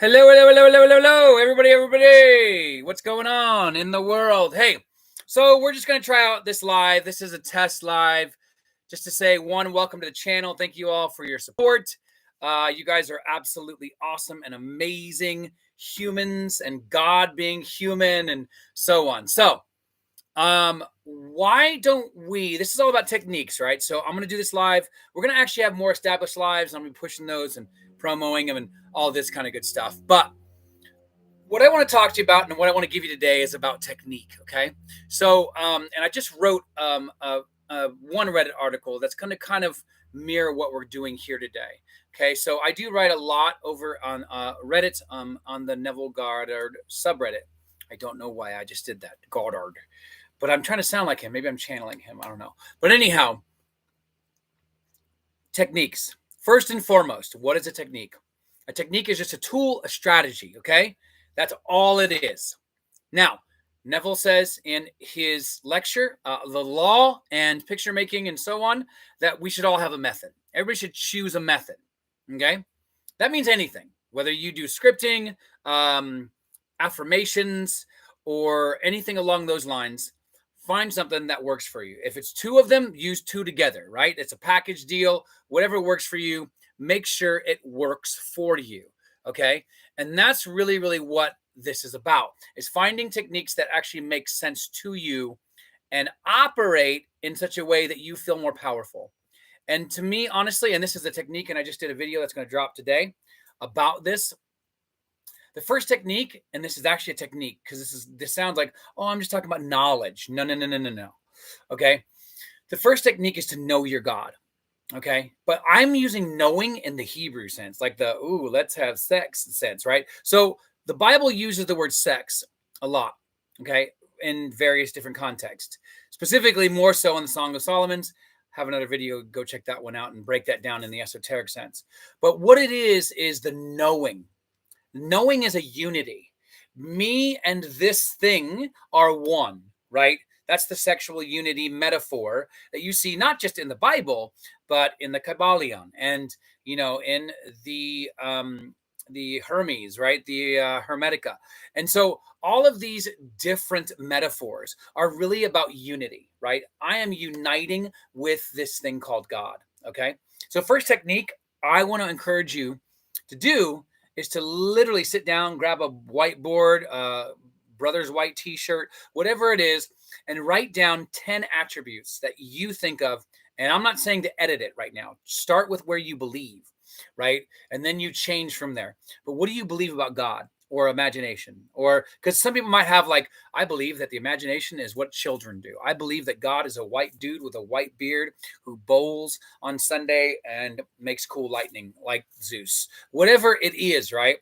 Hello, hello, hello, hello, hello, hello, everybody. What's going on in the world? Hey, so we're just going to try out this live. This is a test live just to say, one, welcome to the channel. Thank you all for your support. You guys are absolutely awesome and amazing humans, and God being human and so on. So, why don't we, this is all about techniques, right? So I'm going to do this live. We're going to actually have more established lives. I'm going to be pushing those and promoting them and all this kind of good stuff. But what I want to talk to you about and what I want to give you today is about technique. Okay. So, and I just wrote one Reddit article that's going to kind of mirror what we're doing here today. Okay. So I do write a lot over on Reddit, on the Neville Goddard subreddit. I don't know why I just did that, Goddard, but I'm trying to sound like him. Maybe I'm channeling him. I don't know. But anyhow, techniques. First and foremost, what is a technique? A technique is just a tool, a strategy. Okay. That's all it is. Now, Neville says in his lecture, The Law and Picture Making and so on, that we should all have a method. Everybody should choose a method. Okay. That means anything, whether you do scripting, affirmations, or anything along those lines. Find something that works for you. If it's two of them, use two together, right? It's a package deal. Whatever works for you, make sure it works for you. Okay. And that's really, really what this is about, is finding techniques that actually make sense to you and operate in such a way that you feel more powerful. And to me, honestly, and this is a technique, and I just did a video that's going to drop today about this. The first technique, and this is actually a technique because this sounds like, oh, I'm just talking about knowledge. No. Okay. The first technique is to know your God. Okay. But I'm using knowing in the Hebrew sense, like the, ooh, let's have sex sense, right? So the Bible uses the word sex a lot. Okay. In various different contexts, specifically more so in the Song of Solomon's. Have another video, go check that one out and break that down in the esoteric sense. But what it is the knowing. Knowing is a unity. Me and this thing are one, right? That's the sexual unity metaphor that you see not just in the Bible, but in the Kabbalion and, in the Hermes, right? The Hermetica. And so all of these different metaphors are really about unity, right? I am uniting with this thing called God, okay? So first technique I want to encourage you to do is to literally sit down, grab a whiteboard, brother's white t-shirt, whatever it is, and write down 10 attributes that you think of. And I'm not saying to edit it right now. Start with where you believe, right? And then you change from there. But what do you believe about God or imagination? Or because some people might have like, I believe that the imagination is what children do. I believe that God is a white dude with a white beard who bowls on Sunday and makes cool lightning like Zeus. Whatever it is, right?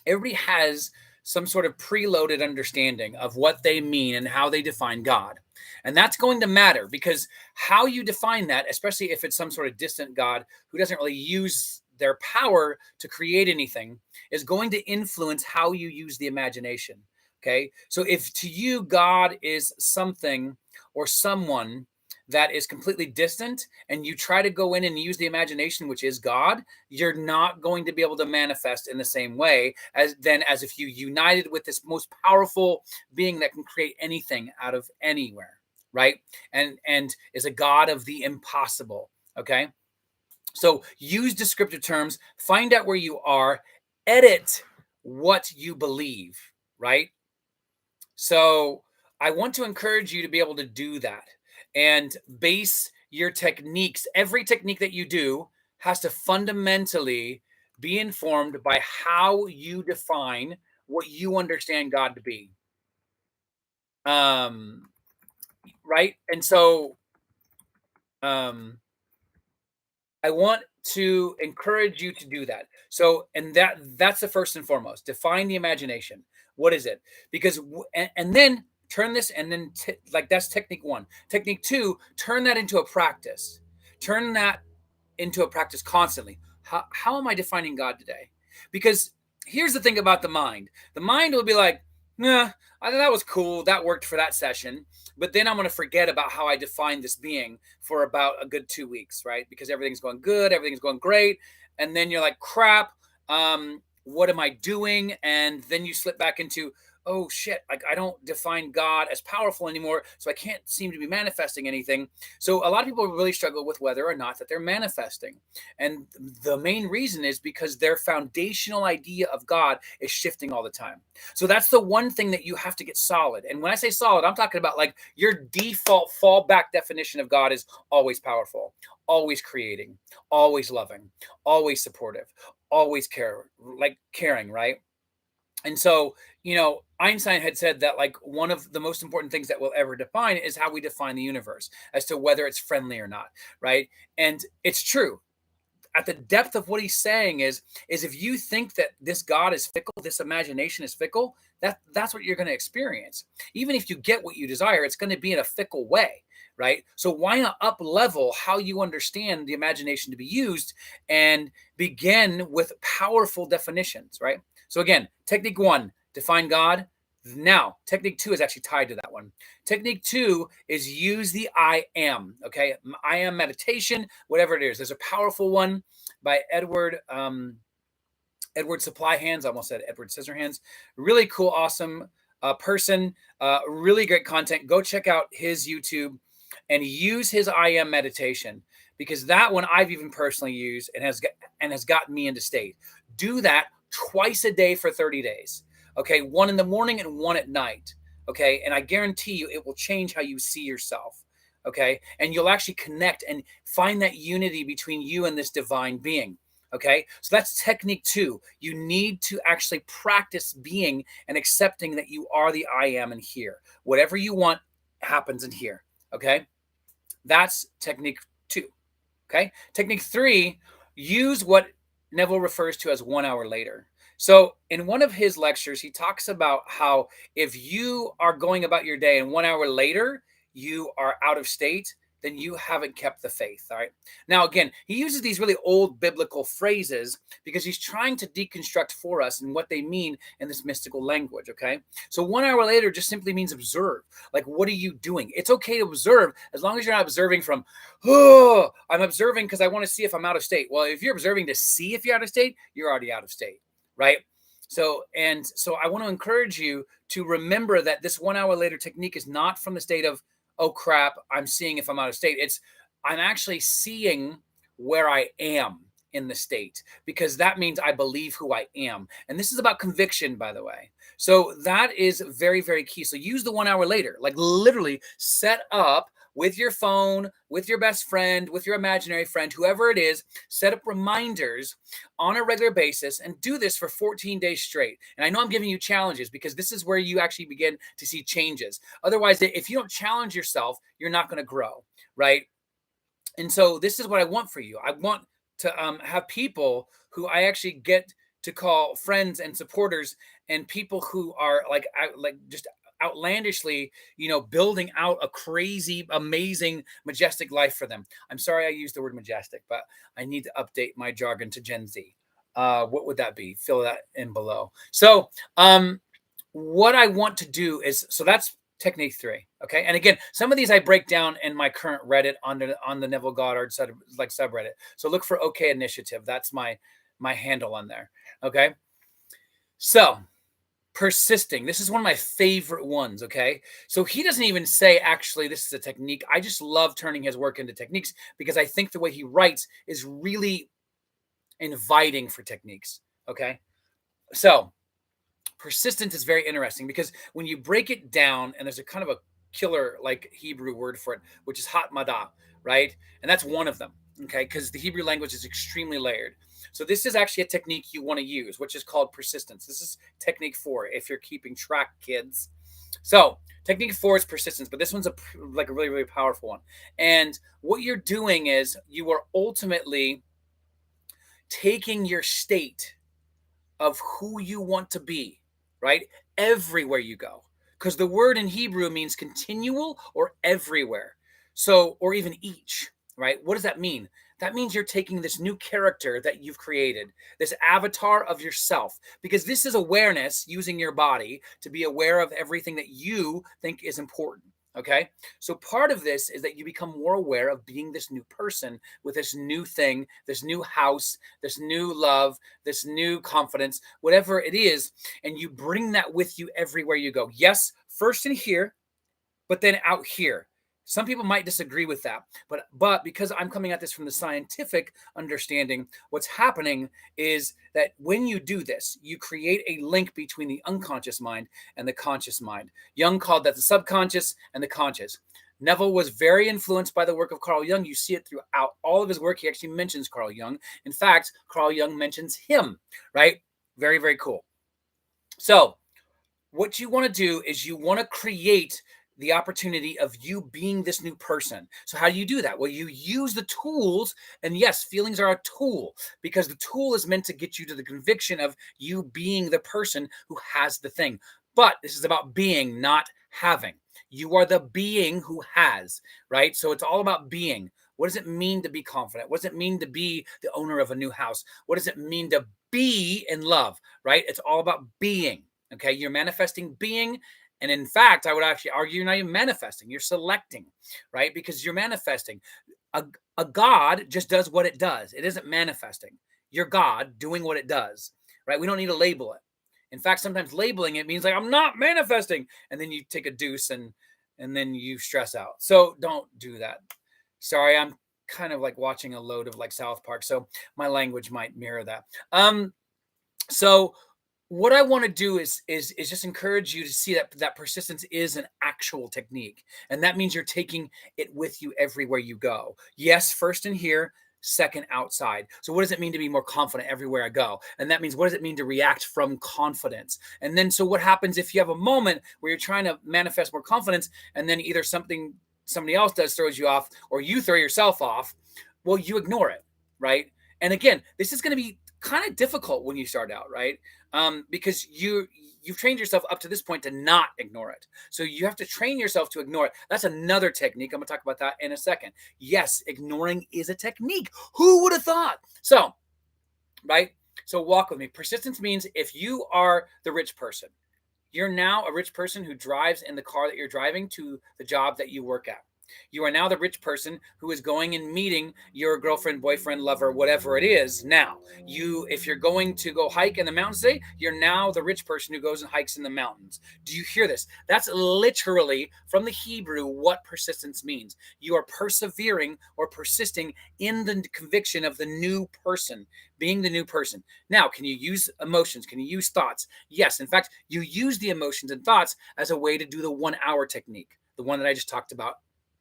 Everybody has some sort of preloaded understanding of what they mean and how they define God. And that's going to matter because how you define that, especially if it's some sort of distant God who doesn't really use their power to create anything, is going to influence how you use the imagination. Okay. So if to you, God is something or someone that is completely distant and you try to go in and use the imagination, which is God, you're not going to be able to manifest in the same way as if you united with this most powerful being that can create anything out of anywhere, right? And is a God of the impossible. Okay. So use descriptive terms, find out where you are, edit what you believe, right? So I want to encourage you to be able to do that and base your techniques. Every technique that you do has to fundamentally be informed by how you define what you understand God to be. Right? And so I want to encourage you to do that. So, and that's the first and foremost. Define the imagination. What is it? Because and then turn this, and then like that's technique one. Technique two, turn that into a practice. Turn that into a practice constantly. How am I defining God today? Because here's the thing about the mind. The mind will be like, nah, I thought that was cool. That worked for that session. But then I'm going to forget about how I defined this being for about a good 2 weeks, right? Because everything's going good. Everything's going great. And then you're like, crap. what am I doing? And then you slip back into, oh shit, like I don't define God as powerful anymore, so I can't seem to be manifesting anything. So a lot of people really struggle with whether or not that they're manifesting. And the main reason is because their foundational idea of God is shifting all the time. So that's the one thing that you have to get solid. And when I say solid, I'm talking about like your default fallback definition of God is always powerful, always creating, always loving, always supportive, always caring, right? And so, Einstein had said that like one of the most important things that we'll ever define is how we define the universe as to whether it's friendly or not, right? And it's true. At the depth of what he's saying is if you think that this God is fickle, this imagination is fickle, that's what you're going to experience. Even if you get what you desire, it's going to be in a fickle way, right? So why not up level how you understand the imagination to be used and begin with powerful definitions, right? So again, technique 1, define God. Now, technique 2 is actually tied to that one. Technique 2 is use the I am, okay? I am meditation, whatever it is. There's a powerful one by Edward Supply Hands. I almost said Edward Scissorhands. Really cool, awesome person. Really great content. Go check out his YouTube and use his I am meditation, because that one I've even personally used and has gotten me into state. Do that twice a day for 30 days. Okay, one in the morning and one at night. Okay, and I guarantee you it will change how you see yourself. Okay, and you'll actually connect and find that unity between you and this divine being. Okay, so that's technique 2. You need to actually practice being and accepting that you are the I am in here. Whatever you want happens in here. Okay, that's technique 2. Okay, technique 3, use what Neville refers to as 1 hour later. So in one of his lectures, he talks about how if you are going about your day and 1 hour later you are out of state, then you haven't kept the faith. All right. Now, again, he uses these really old biblical phrases because he's trying to deconstruct for us and what they mean in this mystical language. Okay. So 1 hour later just simply means observe. Like, what are you doing? It's okay to observe as long as you're not observing from, oh, I'm observing because I want to see if I'm out of state. Well, if you're observing to see if you're out of state, you're already out of state. Right. So I want to encourage you to remember that this 1 hour later technique is not from the state of, oh crap, I'm seeing if I'm out of state. It's I'm actually seeing where I am in the state, because that means I believe who I am. And this is about conviction, by the way. So that is very, very key. So use the 1 hour later, like literally set up with your phone, with your best friend, with your imaginary friend, whoever it is, set up reminders on a regular basis and do this for 14 days straight. And I know I'm giving you challenges because this is where you actually begin to see changes. Otherwise, if you don't challenge yourself, you're not going to grow, right? And so this is what I want for you. I want to have people who I actually get to call friends and supporters, and people who are like just outlandishly, building out a crazy, amazing, majestic life for them. I'm sorry I used the word majestic, but I need to update my jargon to Gen Z. What would that be? Fill that in below. So what I want to do is, so that's technique 3. Okay. And again, some of these I break down in my current Reddit on the Neville Goddard subreddit. So look for OK Initiative. That's my handle on there. Okay. So persisting. This is one of my favorite ones. Okay. So he doesn't even say, actually, this is a technique. I just love turning his work into techniques because I think the way he writes is really inviting for techniques. Okay. So persistence is very interesting because when you break it down, and there's a kind of a killer like Hebrew word for it, which is hatmada, right? And that's one of them. Okay. Because the Hebrew language is extremely layered. So this is actually a technique you want to use, which is called persistence. This is technique 4, if you're keeping track, kids. So technique 4 is persistence, but this one's a really, really powerful one. And what you're doing is you are ultimately taking your state of who you want to be, right? Everywhere you go. Because the word in Hebrew means continual or everywhere. So, or even each, right? What does that mean? That means you're taking this new character that you've created, this avatar of yourself, because this is awareness using your body to be aware of everything that you think is important. Okay. So part of this is that you become more aware of being this new person with this new thing, this new house, this new love, this new confidence, whatever it is. And you bring that with you everywhere you go. Yes, first in here, but then out here. Some people might disagree with that, but because I'm coming at this from the scientific understanding, what's happening is that when you do this, you create a link between the unconscious mind and the conscious mind. Jung called that the subconscious and the conscious. Neville was very influenced by the work of Carl Jung. You see it throughout all of his work. He actually mentions Carl Jung. In fact, Carl Jung mentions him, right? Very, very cool. So, what you want to do is you want to create the opportunity of you being this new person. So how do you do that? Well, you use the tools, and yes, feelings are a tool because the tool is meant to get you to the conviction of you being the person who has the thing. But this is about being, not having. You are the being who has, right? So it's all about being. What does it mean to be confident? What does it mean to be the owner of a new house? What does it mean to be in love, right? It's all about being. Okay, you're manifesting being. And in fact, I would actually argue you're not even manifesting, you're selecting, right? Because you're manifesting. A God just does what it does, it isn't manifesting. You're God doing what it does, right? We don't need to label it. In fact, sometimes labeling it means like, I'm not manifesting. And then you take a deuce and then you stress out. So don't do that. Sorry, I'm kind of like watching a load of like South Park. So my language might mirror that. So what I want to do is just encourage you to see that persistence is an actual technique, and that means you're taking it with you everywhere you go. Yes, first in here, second outside. So what does it mean to be more confident everywhere I go? And that means, what does it mean to react from confidence? And then so what happens if you have a moment where you're trying to manifest more confidence, and then either somebody else does throws you off, or you throw yourself off? Well, you ignore it, right? And again, this is going to be kind of difficult when you start out, right? Because you've trained yourself up to this point to not ignore it. So you have to train yourself to ignore it. That's another technique. I'm going to talk about that in a second. Yes, ignoring is a technique. Who would have thought? So, right? So walk with me. Persistence means if you are the rich person, you're now a rich person who drives in the car that you're driving to the job that you work at. You are now the rich person who is going and meeting your girlfriend, boyfriend, lover, whatever it is. Now, if you're going to go hike in the mountains today, you're now the rich person who goes and hikes in the mountains. Do you hear this? That's literally from the Hebrew what persistence means. You are persevering or persisting in the conviction of the new person, being the new person. Now, can you use emotions? Can you use thoughts? Yes. In fact, you use the emotions and thoughts as a way to do the 1 hour technique, the one that I just talked about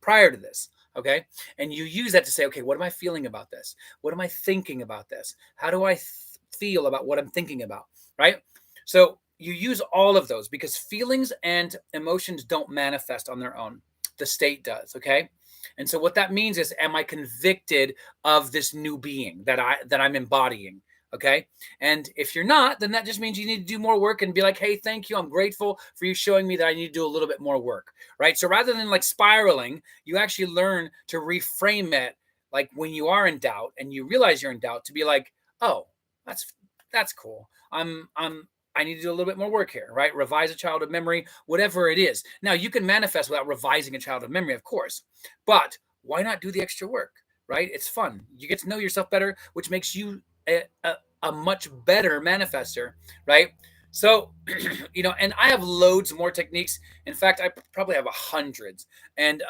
prior to this. Okay. And you use that to say, okay, what am I feeling about this? What am I thinking about this? How do I feel about what I'm thinking about? Right. So you use all of those because feelings and emotions don't manifest on their own. The state does. Okay. And so what that means is, am I convicted of this new being that I'm embodying? Okay. And if you're not, then that just means you need to do more work and be like, hey, thank you. I'm grateful for you showing me that I need to do a little bit more work. Right. So rather than like spiraling, you actually learn to reframe it. Like when you are in doubt and you realize you're in doubt, to be like, oh, that's cool. I need to do a little bit more work here, right? Revise a childhood memory, whatever it is. Now you can manifest without revising a childhood memory, of course, but why not do the extra work, right? It's fun. You get to know yourself better, which makes you a much better manifester, right? So, and I have loads more techniques. In fact, I probably have hundreds, and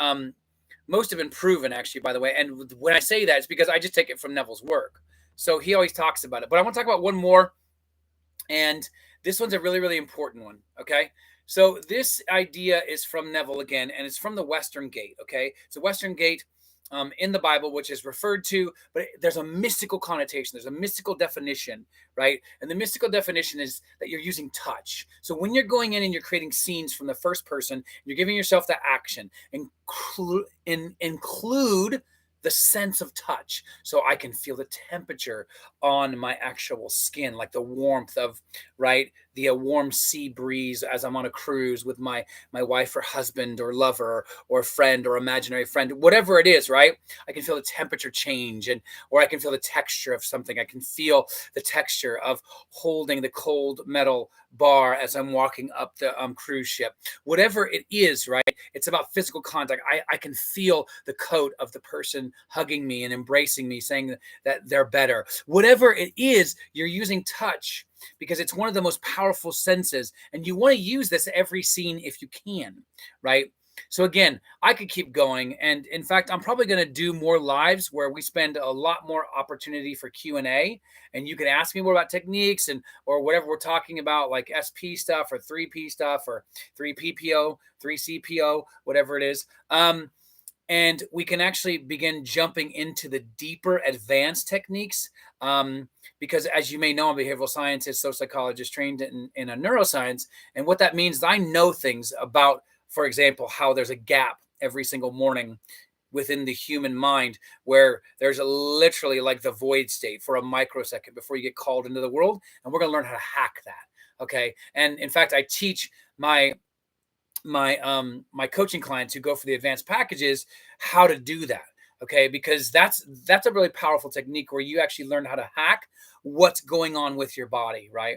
most have been proven, actually, by the way. And when I say that, it's because I just take it from Neville's work. So he always talks about it. But I want to talk about one more, and this one's a really, really important one, okay? So this idea is from Neville again, and it's from the Western Gate, okay? It's a Western Gate in the Bible, which is referred to, but there's a mystical connotation. There's a mystical definition, right? And the mystical definition is that you're using touch. So when you're going in and you're creating scenes from the first person, you're giving yourself that action. Include the sense of touch, so I can feel the temperature on my actual skin, like the warmth of, right, the warm sea breeze as I'm on a cruise with my wife or husband or lover or friend or imaginary friend, whatever it is, right? I can feel the temperature change, and or I can feel the texture of something. I can feel the texture of holding the cold metal bar as I'm walking up the cruise ship. Whatever it is, right? It's about physical contact. I can feel the coat of the person hugging me and embracing me, saying that they're better. Whatever it is, you're using touch because it's one of the most powerful senses. And you want to use this every scene if you can, right? So again, I could keep going, and in fact, I'm probably going to do more lives where we spend a lot more opportunity for Q&A, and you can ask me more about techniques and or whatever we're talking about, like SP stuff or 3P stuff or 3PPO, 3CPO, whatever it is. And we can actually begin jumping into the deeper advanced techniques. Because as you may know, I'm a behavioral scientist, social psychologist trained in a neuroscience. And what that means is I know things about, for example, how there's a gap every single morning within the human mind where there's literally like the void state for a microsecond before you get called into the world. And we're going to learn how to hack that. Okay. And in fact, I teach my coaching clients who go for the advanced packages how to do that. Okay, because that's a really powerful technique where you actually learn how to hack what's going on with your body, right?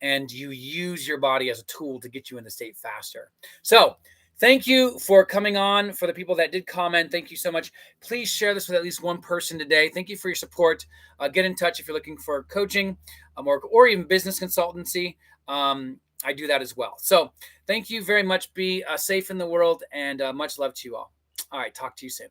And you use your body as a tool to get you in the state faster. So thank you for coming on. For the people that did comment, thank you so much. Please share this with at least one person today. Thank you for your support. Get in touch if you're looking for coaching or even business consultancy. I do that as well. So thank you very much. Be safe in the world, and much love to you all. All right. Talk to you soon.